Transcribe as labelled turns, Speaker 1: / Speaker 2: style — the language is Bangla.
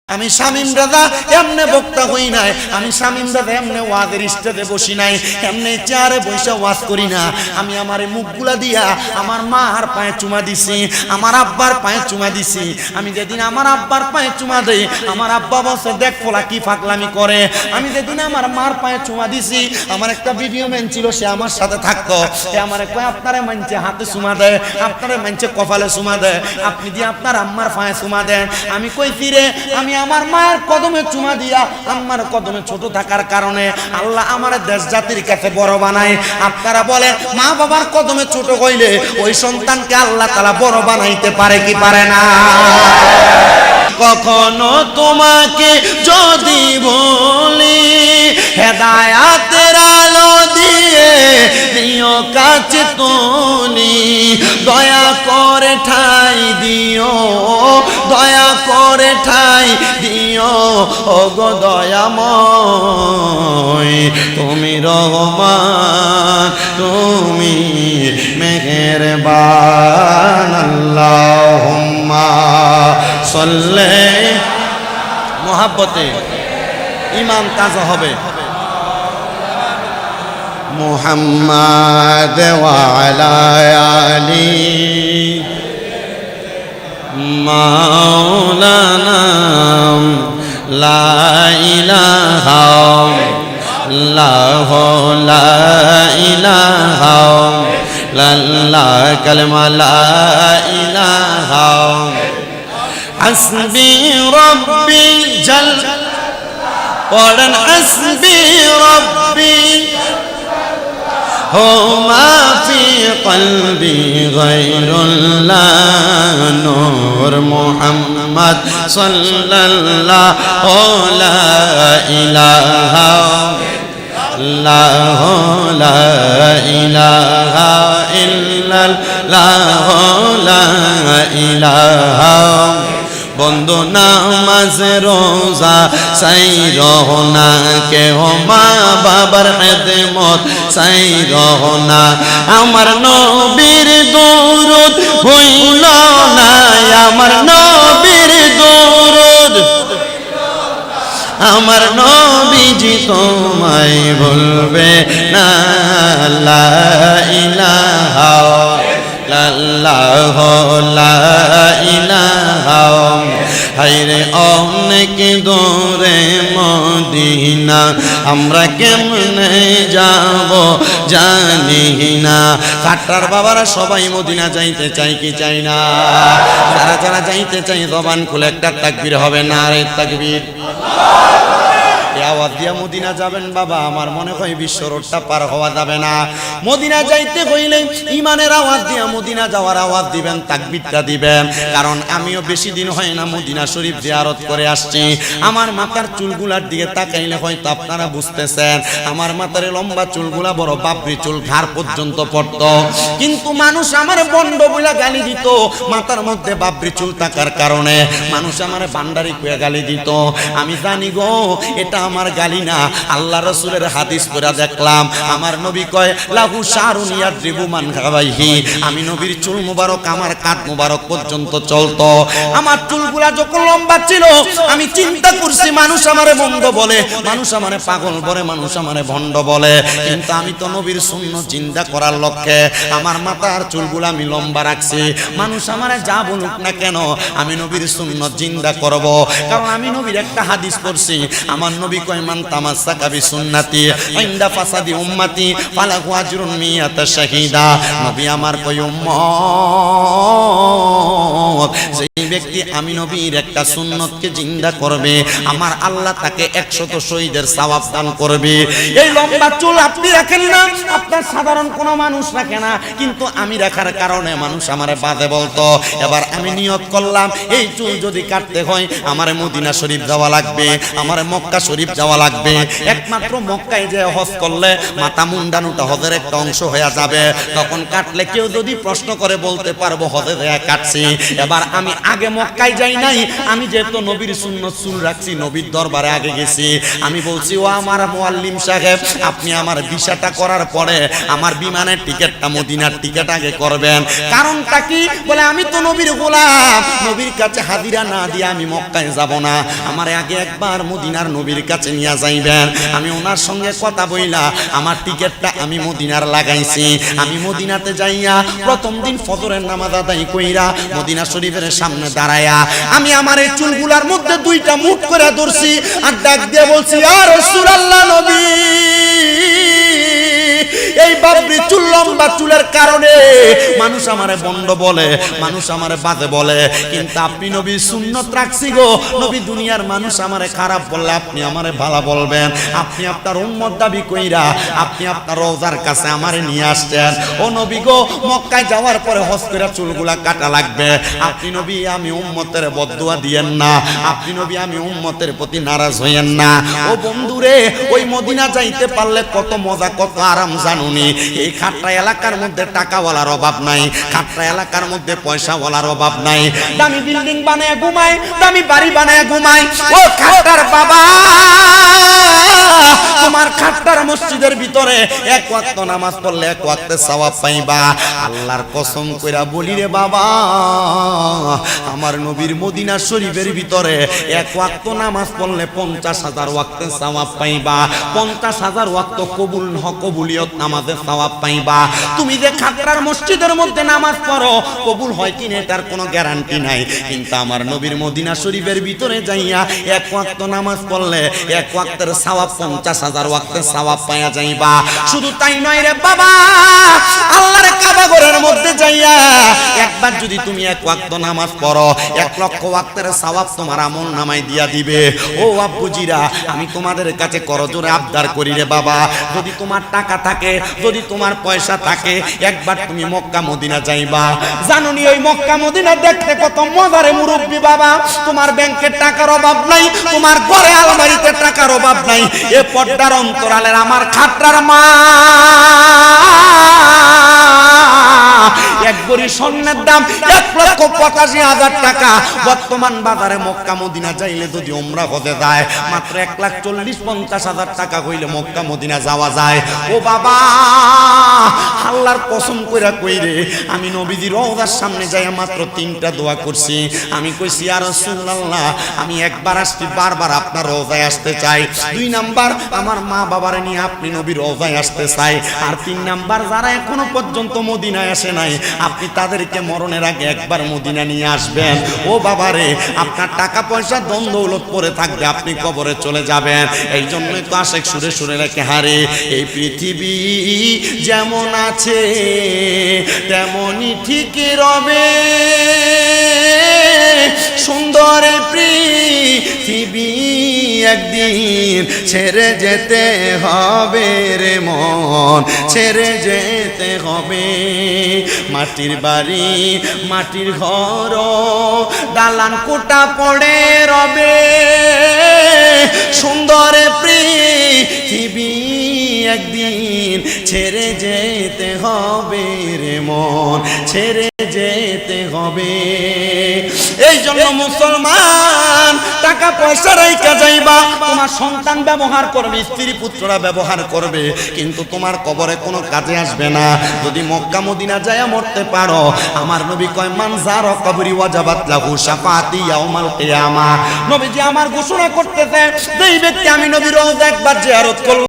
Speaker 1: আমি শামীম রাজা এমনে বক্তা হই নাই, আমি শামীম রাজা এমনে ওয়াজের স্টেজে বসি নাই, এমনে চেয়ারে বসে ওয়াজ করি না। আমি আমার মুখগুলা দিয়া আমার মার পায়ে চুমা দিছি, আমার আব্বার পায়ে চুমা দিছি। আমি যেদিন আমার আব্বার পায়ে চুমা দেই, আমার আব্বা বসে দেখ ফলা কি ফাকলামি করে। আমি যেদিন আমার মার পায়ে চুমা দিছি, আমার একটা ভিডিও ম্যান ছিল, সে আমার সাথে থাকতো। সে আমার কয় আপনারে মানছে হাতে চুমা দেয়, আপনারে মানছে কপালে চুমা দেয়, আপনি দিয়ে আপনার আম্মার পায়ে চুমা দেন। আমি কই ফিরে আমি আমার মায়ের কদমে চুমা দিয়া আম্মার কদমে ছোট থাকার কারণে আল্লাহ আমার দেশ জাতির কাছে বড় বানায়। আপনারা বলেন মা বাবার কদমে ছোট হইলে ওই সন্তানকে আল্লাহ তাআলা বড় বানাইতে পারে কি পারে না? কখনো তোমাকে যদি বলি হেদায়াতের আলো দিয়ে দিও কাছে তুলি, দয়া করে ঠাই দিও, দয়া করে ঠাই দিও ওগো দয়াময়। তুমি রহমান, তুমি মেহেরবান। আল্লাহুম্মা সাল্লি মুহাব্বতে ইমান তাজা হবে। মুহাম্মাদ ওয়া আলা আলি মাওলানা লা ইলাহা ইল্লাল্লাহু লা ইলাহা ইল্লাল্লাহ কালেমা লা ইলাহা হাসবি রব্বি জাল পড়েন হাসবি রব্বি हो माफी कल्बी गैरुल्लाह नूर मुहम्मद सल्लल्लाहु ला इलाहा इल्लल्लाह ला इलाहा इल्लल्लाह ला इलाहा। বন্ধু নামাজ রোজা সাই রহনা কেহ মা বাবার খেদমত সাই রহনা। আমার নবীর দরুদ হইল না, আমার নবীর দরুদ, আমার নবীজি তোমায় বলবে না। লা ইলাহা ইল্লাল্লাহু লা ইলাহা হায়রে অনেক দূরে মদিনা, আমরা কেমনে যাব জানি না। কাটার বাবারা সবাই মদিনা যাইতে চাই কি চাই না? যারা যারা যাইতে চাই জবান খুলে একটা তাকবীর হবে না রে তাকবীর। আওয়াজ দিয়া মদিনা যাবেন বাবা, আমার মনে হয় বিশ্ব রোডটা পার হওয়া যাবে না। মদিনা যাইতে হইলে ইমানের আওয়াজ দিয়া মদিনা যাওয়ার আওয়াজ দিবেন, তাকবীরটা দিবেন। কারণ আমিও বেশি দিন হয় না মদিনা শরীফ জিয়ারত করে আসছি। আমার মাথার চুলগুলার দিকে তাকাইলে হয়তো আপনারা বুঝতেছেন, আমার মাথার লম্বা চুলগুলা বড় বাবরি চুল, ঘাড় পর্যন্ত পড়তো। কিন্তু মানুষ আমার বন্ড বইলা গালি দিত, মাথার মধ্যে বাবরি চুল থাকার কারণে মানুষ আমার ভান্ডারি কইয়া গালি দিত। আমি জানি গো এটা আমার গালি না, আল্লাহ রাসূলের হাদিস পড়া দেখলাম। আমার নবী কয় লাহু শারুন ইয়াদ্রিবু মান গাবাইহি। আমি নবীর চুল মুবারক আমার কাঁধ মুবারক পর্যন্ত চলতো। আমার চুলগুলা যখন লম্বা ছিল আমি চিন্তা করছি মানুষ আমারে ভণ্ড বলে, মানুষ আমারে পাগল বলে, মানুষ আমারে ভণ্ড বলে। কিন্তু আমি তো নবীর সুন্নাত জিন্দা করার লক্ষ্যে আমার মাথার চুলগুলা আমি লম্বা রাখছি। মানুষ আমারে যা বলুক না কেন আমি নবীর সুন্নাত জিন্দা করব। কারণ আমি নবীর একটা হাদিস পড়ছি, আমার নবী কয় মান তামাসসাকা বিসুন্নতি ইনদা ফাসাদি উম্মতি ফালাহু আজরুন মিয়াতা শাহিদা। নবী আমার কয় উম্মত যেই ব্যক্তি আমি নবীর একটা সুন্নতকে জিন্দা করবে আমার আল্লাহ তাকে 100 শহীদের সওয়াব দান করবে। এই লম্বা চুল আপনি রাখেন না, আপনার সাধারণ কোনো মানুষ রাখে না, কিন্তু আমি রাখার কারণে মানুষ আমারে বাদে বলতো। এবার আমি নিয়ত করলাম এই চুল যদি কাটতে হয় আমার মদিনা শরীফ যাওয়া লাগবে, আমার মক্কা শরীফ যাওয়া লাগবে। একমাত্র মক্কায় যে হজ করলে মাথা মুন্ডানোটা হজের একটা অংশ হয়ে যাবে। তখন কাটলে কেউ যদি প্রশ্ন করে বলতে পারবো হজে কাটছি। এবার আমি আগে মক্কায় যাই নাই, আমি যেহেতু নবীর সুন্নত চুল রাখছি, নবীর দরবারে আগে গেছি। আমি বলছি, ও আমার মুআল্লিম সাহেব, আপনি আমার ভিসাটা করার পরে আমার বিমানের টিকেটটা, মদিনার টিকেট আগে করবেন। কারণটা কি? বলে আমি তো নবীর গোলাম, নবীর কাছে হাজিরা না দিয়ে আমি মক্কায় যাব না, আমার আগে একবার মদিনার নবীর কাছে নিয়ে যাইবেন। আমি ওনার সঙ্গে কথা বইলা আমার টিকেটটা আমি মদিনার লাগাইছি। আমি মদিনাতে যাইয়া প্রথম দিন ফজরের নামাজ আদায় কইরা মদিনা শরীফের সামনে দাঁড়ায়া আমি আমার এই চুলগুলার মধ্যে দুইটা মুঠ করে ধরছি আর ডাক দিয়ে বলছি, ইয়া রাসূলুল্লাহ, নবী, এই বাবরি চুল, লম্বা চুলের কারণে মানুষ আমারে বন্ড বলে, মানুষ আমারে বাজে বলে, কিন্তু আপনি নবী সুন্নত রাখছি গো নবী, দুনিয়ার মানুষ আমারে খারাপ বললে আপনি আমারে ভালো বলবেন। আপনি আপনার উম্মত দাবি কইরা আপনি আপনার রওজার কাছে আমারে নিয়ে আসছেন। ও নবী গো, মক্কায় যাওয়ার পরে হজ করে চুলগুলা কাটা লাগবে। আপনি নবী আমি উম্মতের বদদুয়া দিয়েন না, আপনি নবী আমি উম্মতের প্রতি নারাজ হইয়েন না। ও বন্ধুরে, ওই মদিনা যাইতে পারলে কত মজা, কত আরাম জানুনি। এই খাট্টা এলাকার মধ্যে টাকাওয়ালার অভাব নাই, খাট্টা এলাকার মধ্যে পয়সাওয়ালার অভাব নাই। দামি বিল্ডিং বানায় ঘুমায়, দামি বাড়ি বানায় ঘুমায়। ও খাট্টার বাবা, তোমার খাট্টার মসজিদের ভিতরে এক ওয়াক্ত নামাজ পড়লে এক ওয়াক্তে সওয়াব পাইবা। আল্লাহর কসম কইরা বলি রে বাবা, আমার নবীর মদিনা শরীফের ভিতরে এক ওয়াক্ত নামাজ পড়লে 50,000 ওয়াক্তে সওয়াব পাইবা। 50,000 ওয়াক্ত কবুলিয়ত নামাজের সওয়াব পাইবা। তুমি যে খাট্টার মসজিদের মধ্যে নামাজ পড়ো, কবুল হয় কিনা এটার কোনো গ্যারান্টি নাই, কিন্তু আমার নবীর মদিনা শরীফের ভিতরে যাইয়া এক ওয়াক্ত নামাজ পড়লে এক ওয়াক্তের সওয়াব 50,000 ওয়াক্তের সওয়াব পাওয়া যাইবা। শুধু তাই নয় রে বাবা, আল্লাহর কাবা ঘরের মধ্যে যাইয়া একবার যদি তুমি এক ওয়াক্ত নামাজ পড়ো, 1 লক্ষ ওয়াক্তের সওয়াব তোমার আমল নামায় দিয়া দিবে। ও আব্বুজিরা, আমি তোমাদের কাছে করজোরে আবদার করি রে বাবা, যদি তোমার টাকা থাকে, যদি তোমার পয়সা থাকে, একবার তুমি মক্কা মদিনা যাইবা। জানুনি ওই মক্কা মদিনা দেখতে কত মজারে মুরব্বি বাবা। তোমার ব্যাংকের টাকার অভাব নাই, তোমার ঘরে আলমারিতে টাকার অভাব নাই। এ পর্দার অন্তরালের আমার খাট্টার মা এক ভরি স্বর্ণের দাম 1,85,000 টাকা। বর্তমান বাজারে মক্কা মদিনা যাইলে যদি উমরা হতে যায় মাত্র 1,40,50,000 টাকা হইলে মক্কা মদিনা যাওয়া যায়। ও বাবা, আল্লাহর কসম কইরা কইরে আমি নবীজির রওজার সামনে যাইয়া মাত্র 3টা দোয়া করছি। আমি কইছি, ইয়া রাসূলুল্লাহ, আমি একবার আসছি, বারবার আপনার রওজায় আসতে চাই। 2 নাম্বার, আমার মা বাবারে নিয়ে আপনি নবীর রওজায় আসতে চাই। আর 3 নাম্বার, যারা এখনো পর্যন্ত মদিনায় আসে নাই, আপনি তাদেরকে মরণের আগে একবার মদিনা নিয়ে আসবেন। ও বাবারে, আপনার টাকা পয়সা ধন দৌলত পড়ে থাকবে, আপনি কবরে চলে যাবেন। এই জন্যই তো আশেক সুরে সুরে লেখে, হারে এই পৃথিবী যেমন আছে তেমনই ঠিক রবে, সুন্দর পৃথিবী একদিন ছেড়ে যেতে হবে রে মন, ছেড়ে যেতে হবে। মাটির বাড়ি, মাটির ঘর, দালান কোটা পড়ে রবে, সুন্দর পৃথিবী একদিন ছেড়ে যেতে হবে রে মন, ছেড়ে যেতে হবে। এই জন্য মুসলমান, টাকা পয়সা রাইখা যাইবা, তোমার সন্তান ব্যবহার করবে, স্ত্রী পুত্ররা ব্যবহার করবে, কিন্তু তোমার কবরে কোনো কাজে আসবে না। যদি মক্কা মদিনা যায়া মরতে পারো, আমার নবী কয়, মান যারা কবরি ওয়াজাবাত লাহু শাফাআতি ইয়াউমাল কিয়ামা। নবীজি আমার ঘোষণা করতেছে, যেই ব্যক্তি আমি নবীর রওজা একবার জিয়ারত করল,